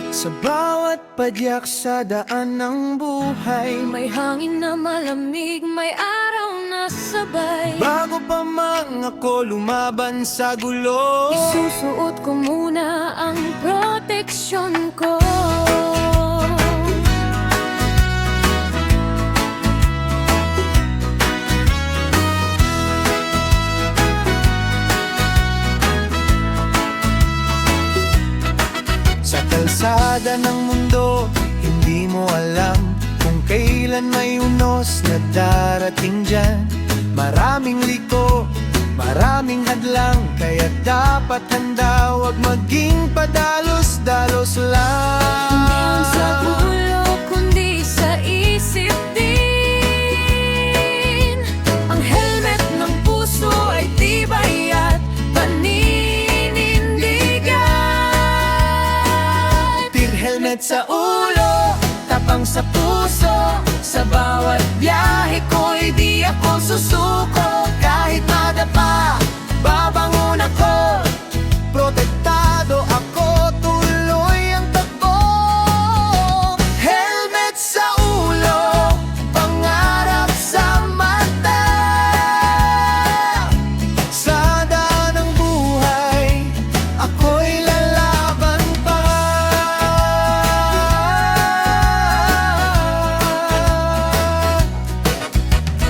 Sa bawat padyak sa daan ng buhay, May hangin na malamig, may araw na sabay. bago pa man ako lumaban sa gulo, Isusuot ko muna ang proteksyon ko. sa kalsada ng mundo. Hindi mo alam kung kailan may unos na darating dyan. Maraming liko, maraming hadlang, kaya dapat handa, wag maging padalos-dalos Hindi lang sa lang. ulo, kundi sa isip din. Ang helmet ng puso ay tibay at paninindigan. Tir helmet sa ulo, tapang sa puso. Sa bawat biyahe ko'y di ako susuko. Kahit madapa, babangon ako. Protektado ako, tuloy ang takbo. Helmet sa ulo, pangarap sa mata. Sa daan ng buhay, ako'y lalaban pa.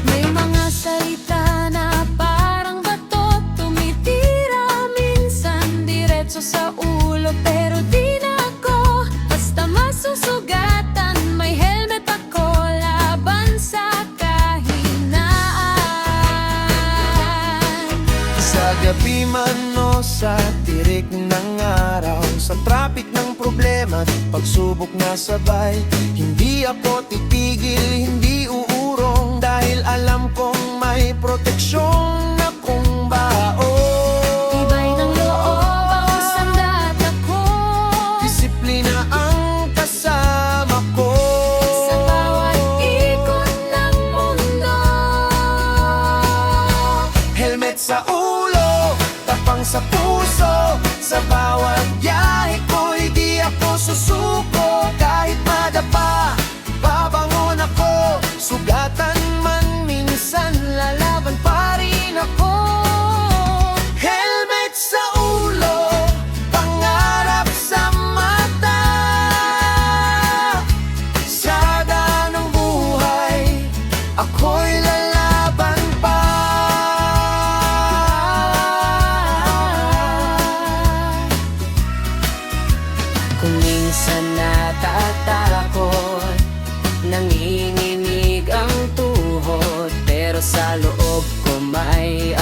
May mga salita na parang bato, tumitira minsan diretso sa ulo. Pero di na ako basta masusugatan. May helmet ako laban sa kahinaan. Sa gabi man o sa tirik ng araw, sa traffic ng problema at pagsubok na sabay, hindi ako titigil, hindi uurong, dahil alam kong may proteksyon akong baon. Tibay ng loob ang sandata ko. Disiplina ang kasama ko. Sa bawat ikot ng mundo, Helmet sa ulo, tapang sa puso. Sa bawat biyahe ko'y di ako susuko. Kahit madapa, babangon ako. Sugatan man minsan, lalaban pa rin ako. Helmet sa ulo, pangarap sa mata. Sa daan ng buhay, ako'y lalaban pa. kung minsan natatakot, nanginginig ang tuhod, pero sa loob ko may